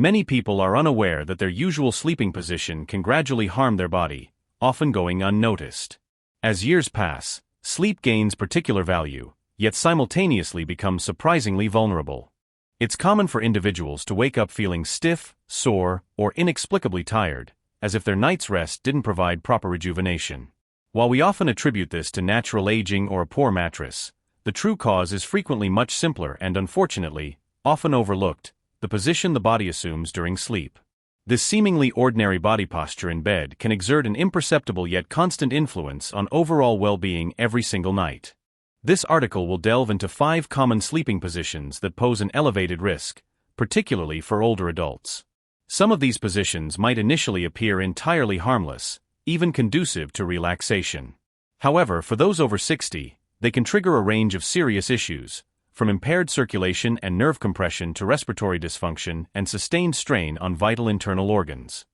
Many people are unaware that their usual sleeping position can gradually harm their body, often going unnoticed. As years pass, sleep gains particular value, yet simultaneously becomes surprisingly vulnerable. It's common for individuals to wake up feeling stiff, sore, or inexplicably tired, as if their night's rest didn't provide proper rejuvenation. While we often attribute this to natural aging or a poor mattress, the true cause is frequently much simpler and, unfortunately, often overlooked: the position the body assumes during sleep. This seemingly ordinary body posture in bed can exert an imperceptible yet constant influence on overall well-being every single night. This article will delve into 5 common sleeping positions that pose an elevated risk, particularly for older adults. Some of these positions might initially appear entirely harmless, even conducive to relaxation. However, for those over 60, they can trigger a range of serious issues, from impaired circulation and nerve compression to respiratory dysfunction and sustained strain on vital internal organs.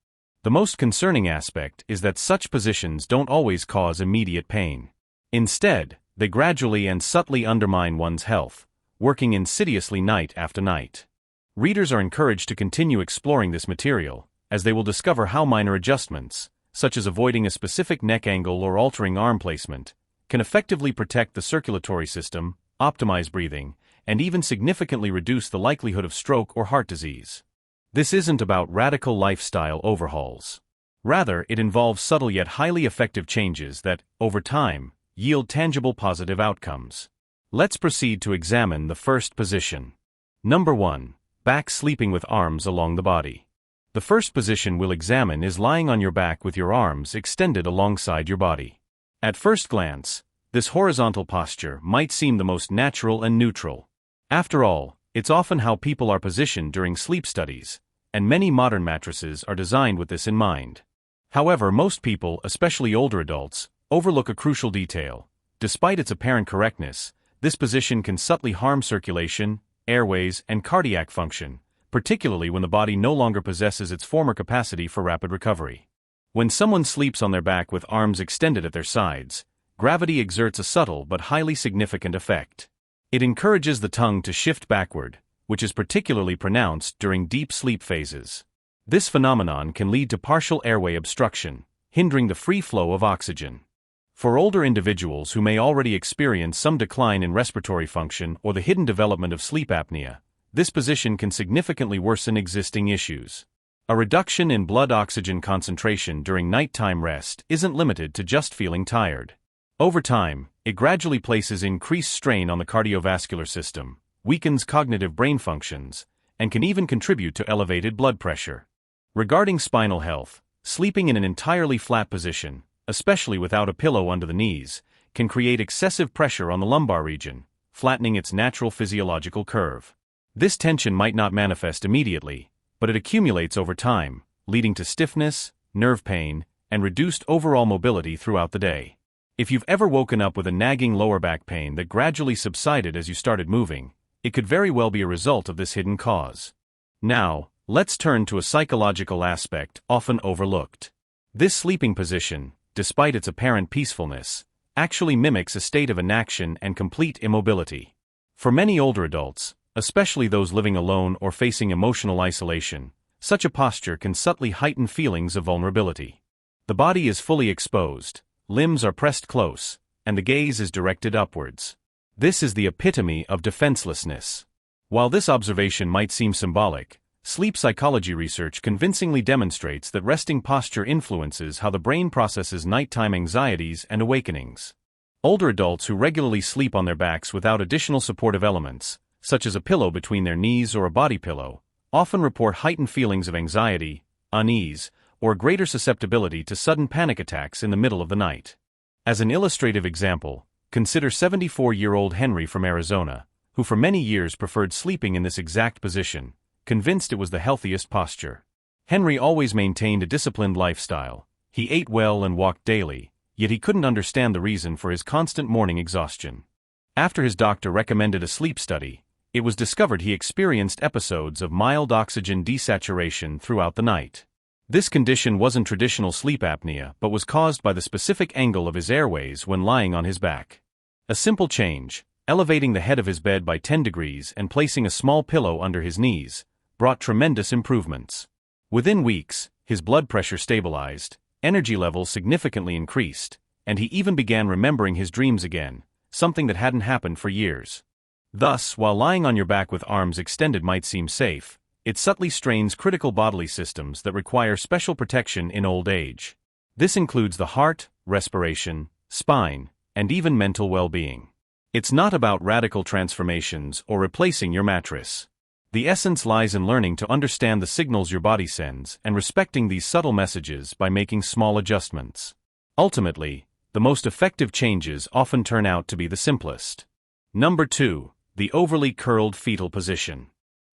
The most concerning aspect is that such positions don't always cause immediate pain. Instead, they gradually and subtly undermine one's health, working insidiously night after night. Readers are encouraged to continue exploring this material, as they will discover how minor adjustments, such as avoiding a specific neck angle or altering arm placement, can effectively protect the circulatory system, optimize breathing, and even significantly reduce the likelihood of stroke or heart disease. This isn't about radical lifestyle overhauls. Rather, it involves subtle yet highly effective changes that, over time, yield tangible positive outcomes. Let's proceed to examine the first position. Number 1. Back sleeping with arms along the body. The first position we'll examine is lying on your back with your arms extended alongside your body. At first glance, this horizontal posture might seem the most natural and neutral. After all, it's often how people are positioned during sleep studies, and many modern mattresses are designed with this in mind. However, most people, especially older adults, overlook a crucial detail. Despite its apparent correctness, this position can subtly harm circulation, airways, and cardiac function, particularly when the body no longer possesses its former capacity for rapid recovery. When someone sleeps on their back with arms extended at their sides, gravity exerts a subtle but highly significant effect. It encourages the tongue to shift backward, which is particularly pronounced during deep sleep phases. This phenomenon can lead to partial airway obstruction, hindering the free flow of oxygen. For older individuals who may already experience some decline in respiratory function or the hidden development of sleep apnea, this position can significantly worsen existing issues. A reduction in blood oxygen concentration during nighttime rest isn't limited to just feeling tired. Over time, it gradually places increased strain on the cardiovascular system, weakens cognitive brain functions, and can even contribute to elevated blood pressure. Regarding spinal health, sleeping in an entirely flat position, especially without a pillow under the knees, can create excessive pressure on the lumbar region, flattening its natural physiological curve. This tension might not manifest immediately, but it accumulates over time, leading to stiffness, nerve pain, and reduced overall mobility throughout the day. If you've ever woken up with a nagging lower back pain that gradually subsided as you started moving, it could very well be a result of this hidden cause. Now, let's turn to a psychological aspect often overlooked. This sleeping position, despite its apparent peacefulness, actually mimics a state of inaction and complete immobility. For many older adults, especially those living alone or facing emotional isolation, such a posture can subtly heighten feelings of vulnerability. The body is fully exposed, limbs are pressed close, and the gaze is directed upwards. This is the epitome of defenselessness. While this observation might seem symbolic, sleep psychology research convincingly demonstrates that resting posture influences how the brain processes nighttime anxieties and awakenings. Older adults who regularly sleep on their backs without additional supportive elements, such as a pillow between their knees or a body pillow, often report heightened feelings of anxiety, unease, or greater susceptibility to sudden panic attacks in the middle of the night. As an illustrative example, consider 74-year-old Henry from Arizona, who for many years preferred sleeping in this exact position, convinced it was the healthiest posture. Henry always maintained a disciplined lifestyle. He ate well and walked daily, yet he couldn't understand the reason for his constant morning exhaustion. After his doctor recommended a sleep study, it was discovered he experienced episodes of mild oxygen desaturation throughout the night. This condition wasn't traditional sleep apnea but was caused by the specific angle of his airways when lying on his back. A simple change, elevating the head of his bed by 10 degrees and placing a small pillow under his knees, brought tremendous improvements. Within weeks, his blood pressure stabilized, energy levels significantly increased, and he even began remembering his dreams again, something that hadn't happened for years. Thus, while lying on your back with arms extended might seem safe, it subtly strains critical bodily systems that require special protection in old age. This includes the heart, respiration, spine, and even mental well-being. It's not about radical transformations or replacing your mattress. The essence lies in learning to understand the signals your body sends and respecting these subtle messages by making small adjustments. Ultimately, the most effective changes often turn out to be the simplest. Number 2. The overly curled fetal position.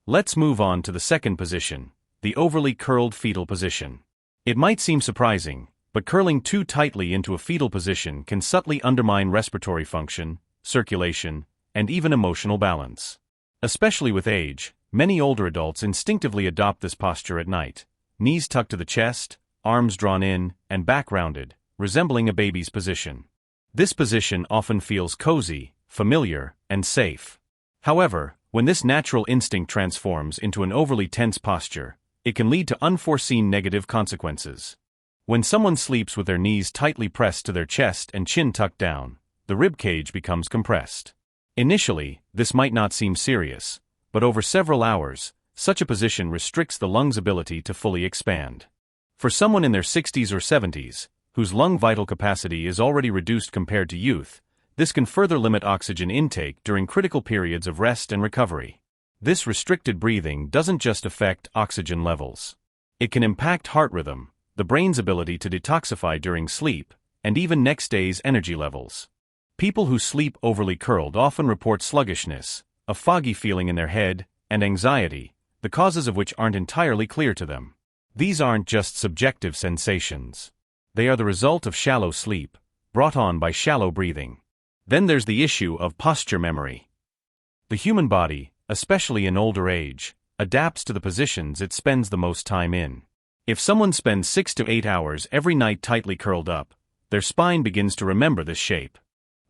Let's move on to the second position, the overly curled fetal position. It might seem surprising, but curling too tightly into a fetal position can subtly undermine respiratory function, circulation, and even emotional balance. Especially with age, many older adults instinctively adopt this posture at night, knees tucked to the chest, arms drawn in, and back rounded, resembling a baby's position. This position often feels cozy, familiar, and safe. However, when this natural instinct transforms into an overly tense posture, it can lead to unforeseen negative consequences. When someone sleeps with their knees tightly pressed to their chest and chin tucked down, the rib cage becomes compressed. Initially, this might not seem serious, but over several hours, such a position restricts the lungs' ability to fully expand. For someone in their 60s or 70s, whose lung vital capacity is already reduced compared to youth, this can further limit oxygen intake during critical periods of rest and recovery. This restricted breathing doesn't just affect oxygen levels. It can impact heart rhythm, the brain's ability to detoxify during sleep, and even next day's energy levels. People who sleep overly curled often report sluggishness, a foggy feeling in their head, and anxiety, the causes of which aren't entirely clear to them. These aren't just subjective sensations. They are the result of shallow sleep, brought on by shallow breathing. Then there's the issue of posture memory. The human body, especially in older age, adapts to the positions it spends the most time in. If someone spends 6 to 8 hours every night tightly curled up, their spine begins to remember this shape.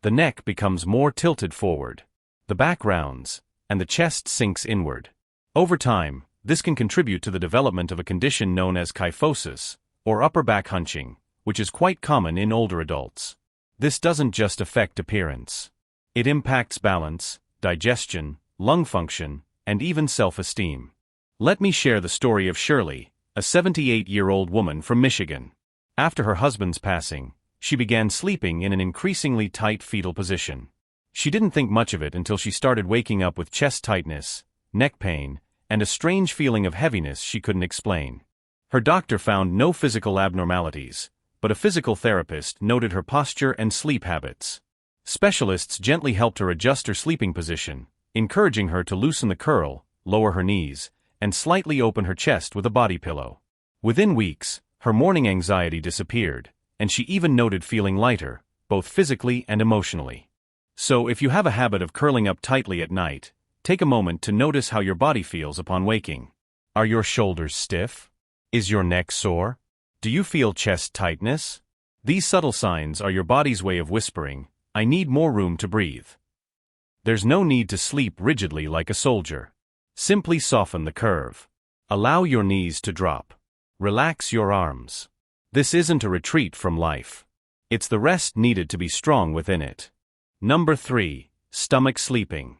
The neck becomes more tilted forward. The back rounds, and the chest sinks inward. Over time, this can contribute to the development of a condition known as kyphosis, or upper back hunching, which is quite common in older adults. This doesn't just affect appearance. It impacts balance, digestion, lung function, and even self-esteem. Let me share the story of Shirley, a 78-year-old woman from Michigan. After her husband's passing, she began sleeping in an increasingly tight fetal position. She didn't think much of it until she started waking up with chest tightness, neck pain, and a strange feeling of heaviness she couldn't explain. Her doctor found no physical abnormalities, but a physical therapist noted her posture and sleep habits. Specialists gently helped her adjust her sleeping position, encouraging her to loosen the curl, lower her knees, and slightly open her chest with a body pillow. Within weeks, her morning anxiety disappeared, and she even noted feeling lighter, both physically and emotionally. So if you have a habit of curling up tightly at night, take a moment to notice how your body feels upon waking. Are your shoulders stiff? Is your neck sore? Do you feel chest tightness? These subtle signs are your body's way of whispering, "I need more room to breathe." There's no need to sleep rigidly like a soldier. Simply soften the curve. Allow your knees to drop. Relax your arms. This isn't a retreat from life. It's the rest needed to be strong within it. Number 3. Stomach sleeping.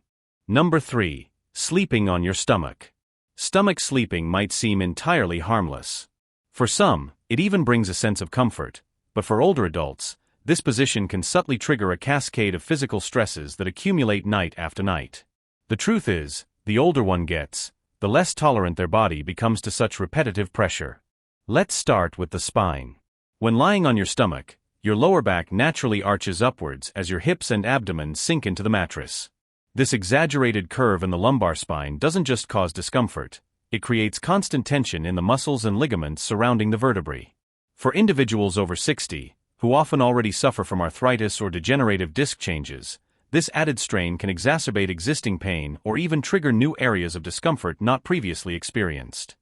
Number 3. Sleeping on your stomach. Stomach sleeping might seem entirely harmless. For some, it even brings a sense of comfort, but for older adults, this position can subtly trigger a cascade of physical stresses that accumulate night after night. The truth is, the older one gets, the less tolerant their body becomes to such repetitive pressure. Let's start with the spine. When lying on your stomach, your lower back naturally arches upwards as your hips and abdomen sink into the mattress. This exaggerated curve in the lumbar spine doesn't just cause discomfort, it creates constant tension in the muscles and ligaments surrounding the vertebrae. For individuals over 60, who often already suffer from arthritis or degenerative disc changes, this added strain can exacerbate existing pain or even trigger new areas of discomfort not previously experienced.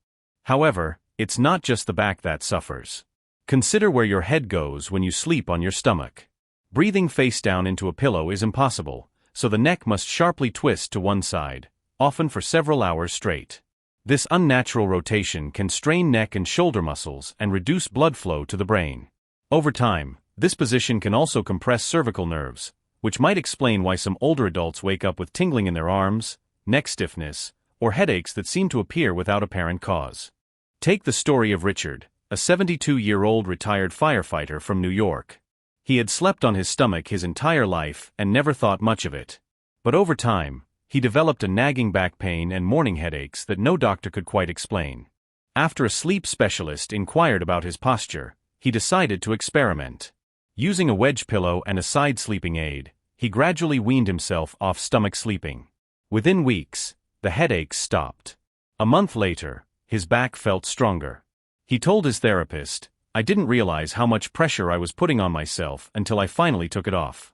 However, it's not just the back that suffers. Consider where your head goes when you sleep on your stomach. Breathing face down into a pillow is impossible, so the neck must sharply twist to one side, often for several hours straight. This unnatural rotation can strain neck and shoulder muscles and reduce blood flow to the brain. Over time, this position can also compress cervical nerves, which might explain why some older adults wake up with tingling in their arms, neck stiffness, or headaches that seem to appear without apparent cause. Take the story of Richard, a 72-year-old retired firefighter from New York. He had slept on his stomach his entire life and never thought much of it. But over time, he developed a nagging back pain and morning headaches that no doctor could quite explain. After a sleep specialist inquired about his posture, he decided to experiment. Using a wedge pillow and a side sleeping aid, he gradually weaned himself off stomach sleeping. Within weeks, the headaches stopped. A month later, his back felt stronger. He told his therapist, "I didn't realize how much pressure I was putting on myself until I finally took it off."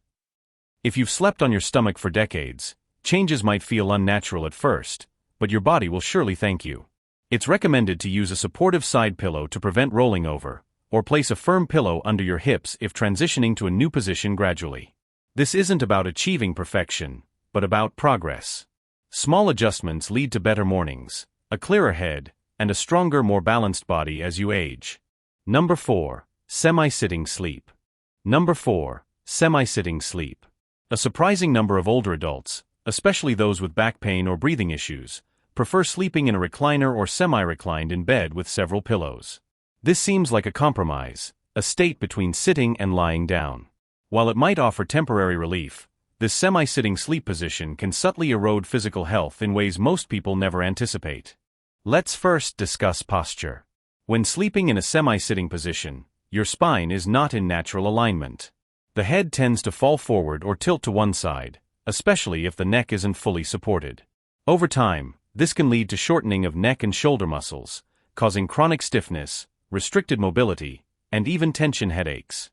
If you've slept on your stomach for decades, changes might feel unnatural at first, but your body will surely thank you. It's recommended to use a supportive side pillow to prevent rolling over, or place a firm pillow under your hips if transitioning to a new position gradually. This isn't about achieving perfection, but about progress. Small adjustments lead to better mornings, a clearer head, and a stronger, more balanced body as you age. Number 4. Semi-sitting sleep. Number 4. Semi-sitting sleep. A surprising number of older adults, especially those with back pain or breathing issues, prefer sleeping in a recliner or semi-reclined in bed with several pillows. This seems like a compromise, a state between sitting and lying down. While it might offer temporary relief, this semi-sitting sleep position can subtly erode physical health in ways most people never anticipate. Let's first discuss posture. When sleeping in a semi-sitting position, your spine is not in natural alignment. The head tends to fall forward or tilt to one side, especially if the neck isn't fully supported. Over time, this can lead to shortening of neck and shoulder muscles, causing chronic stiffness, restricted mobility, and even tension headaches.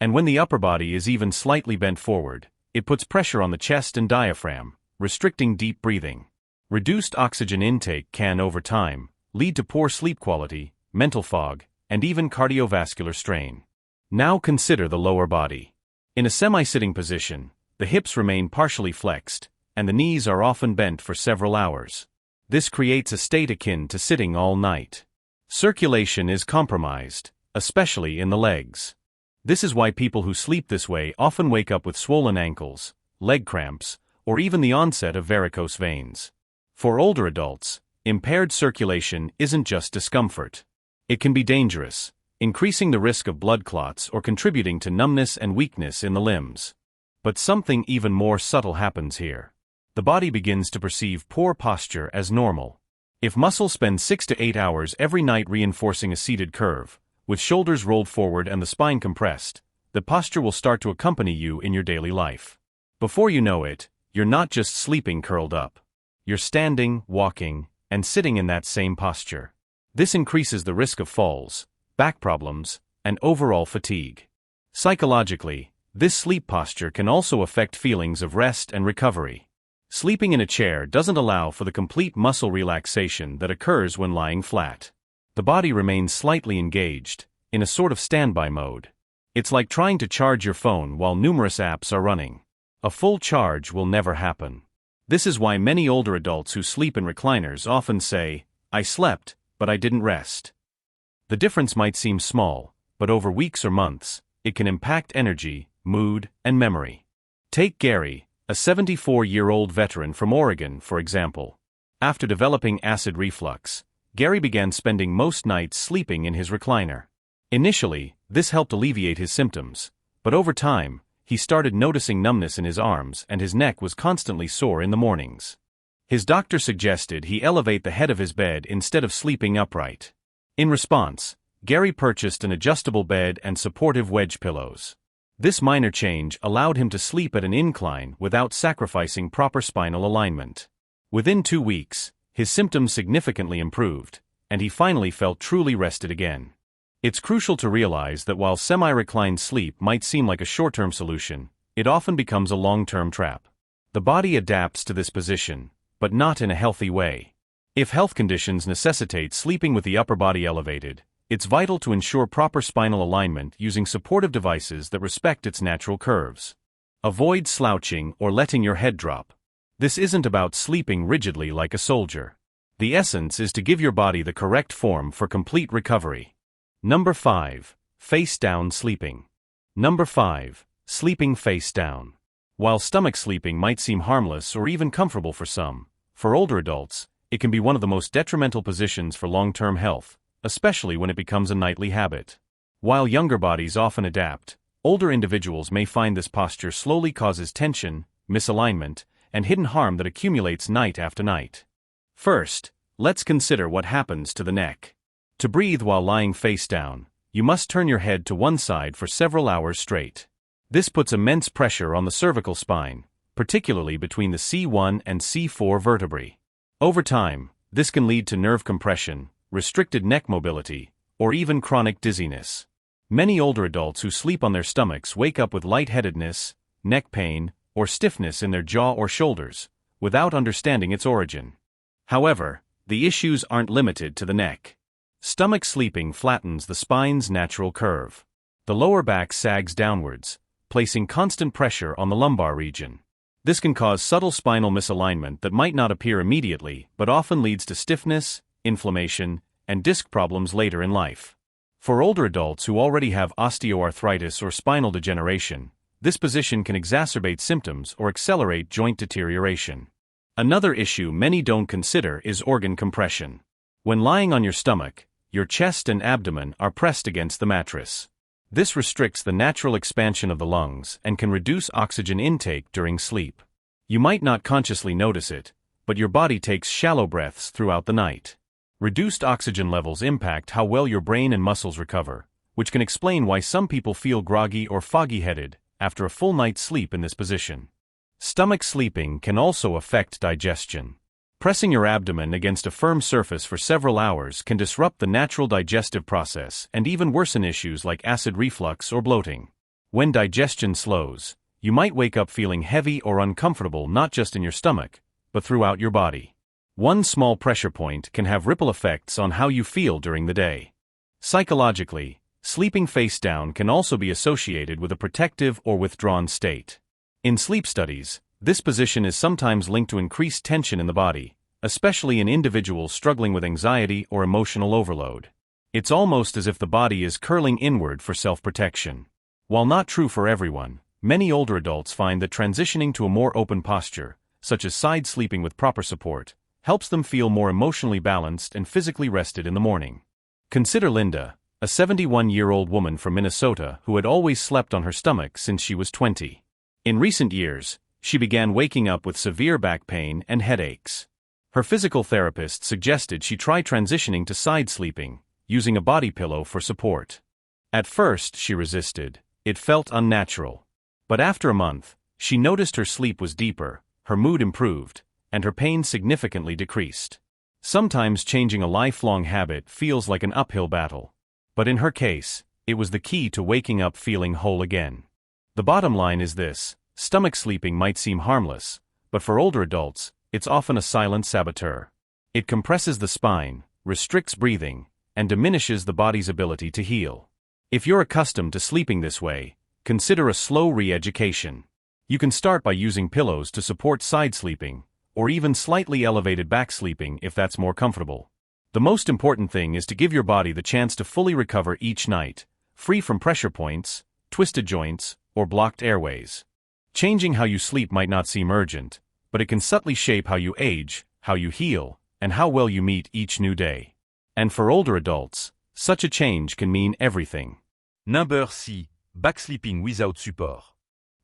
And when the upper body is even slightly bent forward, it puts pressure on the chest and diaphragm, restricting deep breathing. Reduced oxygen intake can, over time, lead to poor sleep quality, mental fog, and even cardiovascular strain. Now consider the lower body. In a semi-sitting position, the hips remain partially flexed, and the knees are often bent for several hours. This creates a state akin to sitting all night. Circulation is compromised, especially in the legs. This is why people who sleep this way often wake up with swollen ankles, leg cramps, or even the onset of varicose veins. For older adults, impaired circulation isn't just discomfort. It can be dangerous, increasing the risk of blood clots or contributing to numbness and weakness in the limbs. But something even more subtle happens here. The body begins to perceive poor posture as normal. If muscles spend 6 to 8 hours every night reinforcing a seated curve, with shoulders rolled forward and the spine compressed, the posture will start to accompany you in your daily life. Before you know it, you're not just sleeping curled up. You're standing, walking, and sitting in that same posture. This increases the risk of falls, back problems, and overall fatigue. Psychologically, this sleep posture can also affect feelings of rest and recovery. Sleeping in a chair doesn't allow for the complete muscle relaxation that occurs when lying flat. The body remains slightly engaged, in a sort of standby mode. It's like trying to charge your phone while numerous apps are running. A full charge will never happen. This is why many older adults who sleep in recliners often say, "I slept, but I didn't rest." The difference might seem small, but over weeks or months, it can impact energy, mood, and memory. Take Gary, a 74-year-old veteran from Oregon, for example. After developing acid reflux, Gary began spending most nights sleeping in his recliner. Initially, this helped alleviate his symptoms, but over time, he started noticing numbness in his arms and his neck was constantly sore in the mornings. His doctor suggested he elevate the head of his bed instead of sleeping upright. In response, Gary purchased an adjustable bed and supportive wedge pillows. This minor change allowed him to sleep at an incline without sacrificing proper spinal alignment. Within 2 weeks, his symptoms significantly improved, and he finally felt truly rested again. It's crucial to realize that while semi-reclined sleep might seem like a short-term solution, it often becomes a long-term trap. The body adapts to this position, but not in a healthy way. If health conditions necessitate sleeping with the upper body elevated, it's vital to ensure proper spinal alignment using supportive devices that respect its natural curves. Avoid slouching or letting your head drop. This isn't about sleeping rigidly like a soldier. The essence is to give your body the correct form for complete recovery. Number 5. Face down sleeping. Number 5. Sleeping face down. While stomach sleeping might seem harmless or even comfortable for some, for older adults, it can be one of the most detrimental positions for long-term health, especially when it becomes a nightly habit. While younger bodies often adapt, older individuals may find this posture slowly causes tension, misalignment, and hidden harm that accumulates night after night. First, let's consider what happens to the neck. To breathe while lying face down, you must turn your head to one side for several hours straight. This puts immense pressure on the cervical spine, particularly between the C1 and C4 vertebrae. Over time, this can lead to nerve compression, restricted neck mobility, or even chronic dizziness. Many older adults who sleep on their stomachs wake up with lightheadedness, neck pain, or stiffness in their jaw or shoulders, without understanding its origin. However, the issues aren't limited to the neck. Stomach sleeping flattens the spine's natural curve. The lower back sags downwards, placing constant pressure on the lumbar region. This can cause subtle spinal misalignment that might not appear immediately but often leads to stiffness, inflammation, and disc problems later in life. For older adults who already have osteoarthritis or spinal degeneration, this position can exacerbate symptoms or accelerate joint deterioration. Another issue many don't consider is organ compression. When lying on your stomach, your chest and abdomen are pressed against the mattress. This restricts the natural expansion of the lungs and can reduce oxygen intake during sleep. You might not consciously notice it, but your body takes shallow breaths throughout the night. Reduced oxygen levels impact how well your brain and muscles recover, which can explain why some people feel groggy or foggy-headed after a full night's sleep in this position. Stomach sleeping can also affect digestion. Pressing your abdomen against a firm surface for several hours can disrupt the natural digestive process and even worsen issues like acid reflux or bloating. When digestion slows, you might wake up feeling heavy or uncomfortable not just in your stomach, but throughout your body. One small pressure point can have ripple effects on how you feel during the day. Psychologically, sleeping face down can also be associated with a protective or withdrawn state. In sleep studies, this position is sometimes linked to increased tension in the body, especially in individuals struggling with anxiety or emotional overload. It's almost as if the body is curling inward for self-protection. While not true for everyone, many older adults find that transitioning to a more open posture, such as side sleeping with proper support, helps them feel more emotionally balanced and physically rested in the morning. Consider Linda, a 71-year-old woman from Minnesota who had always slept on her stomach since she was 20. In recent years, she began waking up with severe back pain and headaches. Her physical therapist suggested she try transitioning to side sleeping, using a body pillow for support. At first, she resisted. It felt unnatural. But after a month, she noticed her sleep was deeper, her mood improved, and her pain significantly decreased. Sometimes changing a lifelong habit feels like an uphill battle. But in her case, it was the key to waking up feeling whole again. The bottom line is this: stomach sleeping might seem harmless, but for older adults, it's often a silent saboteur. It compresses the spine, restricts breathing, and diminishes the body's ability to heal. If you're accustomed to sleeping this way, consider a slow re-education. You can start by using pillows to support side sleeping, or even slightly elevated back sleeping if that's more comfortable. The most important thing is to give your body the chance to fully recover each night, free from pressure points, twisted joints, or blocked airways. Changing how you sleep might not seem urgent, but it can subtly shape how you age, how you heal, and how well you meet each new day. And for older adults, such a change can mean everything. Number 6. Back sleeping without support.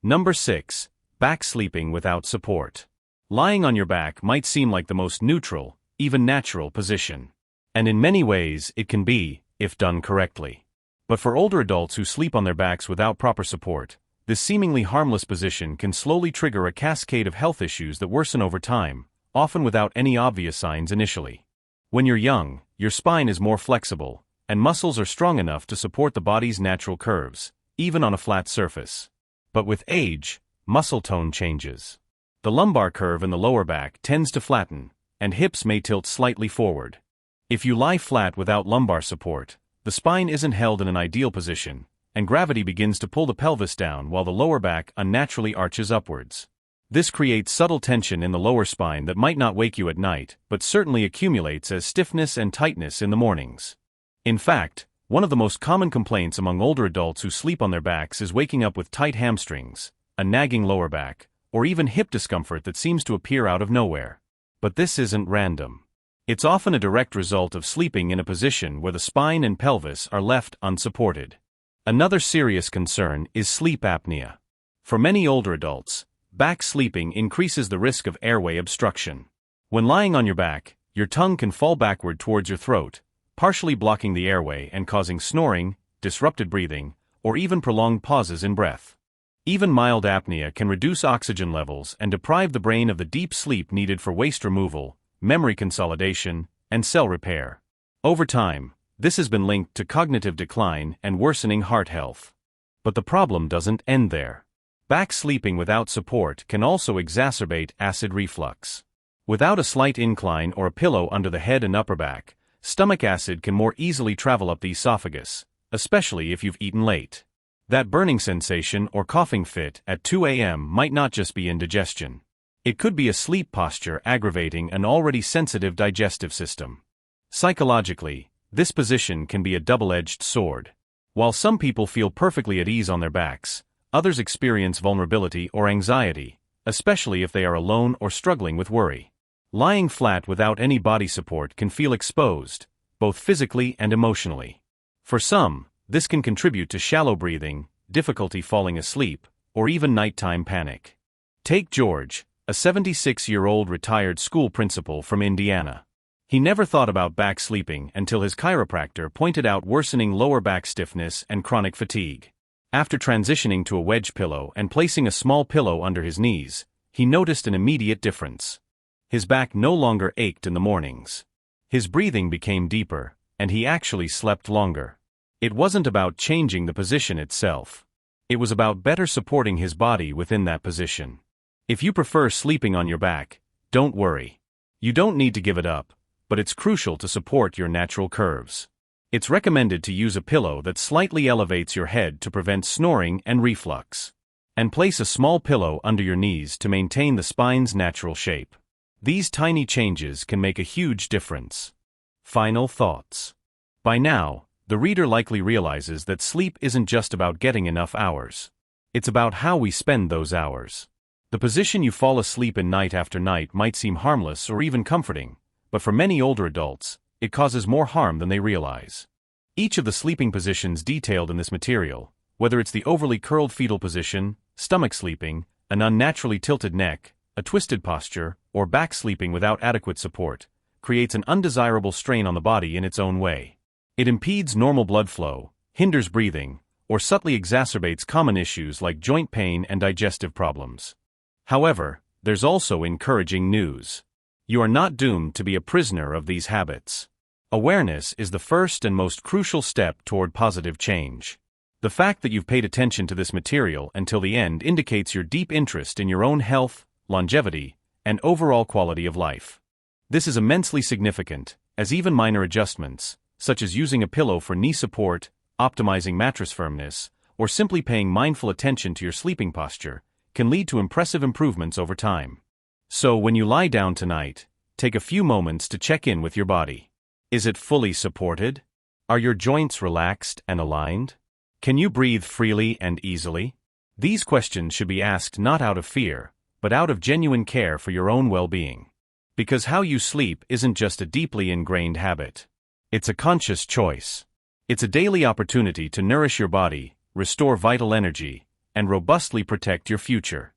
Number 6. Back sleeping without support. Lying on your back might seem like the most neutral, even natural position. And in many ways, it can be, if done correctly. But for older adults who sleep on their backs without proper support, this seemingly harmless position can slowly trigger a cascade of health issues that worsen over time, often without any obvious signs initially. When you're young, your spine is more flexible, and muscles are strong enough to support the body's natural curves, even on a flat surface. But with age, muscle tone changes. The lumbar curve in the lower back tends to flatten, and hips may tilt slightly forward. If you lie flat without lumbar support, the spine isn't held in an ideal position, and gravity begins to pull the pelvis down while the lower back unnaturally arches upwards. This creates subtle tension in the lower spine that might not wake you at night, but certainly accumulates as stiffness and tightness in the mornings. In fact, one of the most common complaints among older adults who sleep on their backs is waking up with tight hamstrings, a nagging lower back, or even hip discomfort that seems to appear out of nowhere. But this isn't random. It's often a direct result of sleeping in a position where the spine and pelvis are left unsupported. Another serious concern is sleep apnea. For many older adults, back sleeping increases the risk of airway obstruction. When lying on your back, your tongue can fall backward towards your throat, partially blocking the airway and causing snoring, disrupted breathing, or even prolonged pauses in breath. Even mild apnea can reduce oxygen levels and deprive the brain of the deep sleep needed for waste removal, memory consolidation, and cell repair. Over time, this has been linked to cognitive decline and worsening heart health. But the problem doesn't end there. Back sleeping without support can also exacerbate acid reflux. Without a slight incline or a pillow under the head and upper back, stomach acid can more easily travel up the esophagus, especially if you've eaten late. That burning sensation or coughing fit at 2 a.m. might not just be indigestion. It could be a sleep posture aggravating an already sensitive digestive system. Psychologically, this position can be a double-edged sword. While some people feel perfectly at ease on their backs, others experience vulnerability or anxiety, especially if they are alone or struggling with worry. Lying flat without any body support can feel exposed, both physically and emotionally. For some, this can contribute to shallow breathing, difficulty falling asleep, or even nighttime panic. Take George, a 76-year-old retired school principal from Indiana. He never thought about back sleeping until his chiropractor pointed out worsening lower back stiffness and chronic fatigue. After transitioning to a wedge pillow and placing a small pillow under his knees, he noticed an immediate difference. His back no longer ached in the mornings. His breathing became deeper, and he actually slept longer. It wasn't about changing the position itself. It was about better supporting his body within that position. If you prefer sleeping on your back, don't worry. You don't need to give it up, but it's crucial to support your natural curves. It's recommended to use a pillow that slightly elevates your head to prevent snoring and reflux. And place a small pillow under your knees to maintain the spine's natural shape. These tiny changes can make a huge difference. Final thoughts. By now, the reader likely realizes that sleep isn't just about getting enough hours. It's about how we spend those hours. The position you fall asleep in night after night might seem harmless or even comforting, but for many older adults, it causes more harm than they realize. Each of the sleeping positions detailed in this material, whether it's the overly curled fetal position, stomach sleeping, an unnaturally tilted neck, a twisted posture, or back sleeping without adequate support, creates an undesirable strain on the body in its own way. It impedes normal blood flow, hinders breathing, or subtly exacerbates common issues like joint pain and digestive problems. However, there's also encouraging news. You are not doomed to be a prisoner of these habits. Awareness is the first and most crucial step toward positive change. The fact that you've paid attention to this material until the end indicates your deep interest in your own health, longevity, and overall quality of life. This is immensely significant, as even minor adjustments, such as using a pillow for knee support, optimizing mattress firmness, or simply paying mindful attention to your sleeping posture, can lead to impressive improvements over time. So when you lie down tonight, take a few moments to check in with your body. Is it fully supported? Are your joints relaxed and aligned? Can you breathe freely and easily? These questions should be asked not out of fear, but out of genuine care for your own well-being. Because how you sleep isn't just a deeply ingrained habit. It's a conscious choice. It's a daily opportunity to nourish your body, restore vital energy, and robustly protect your future.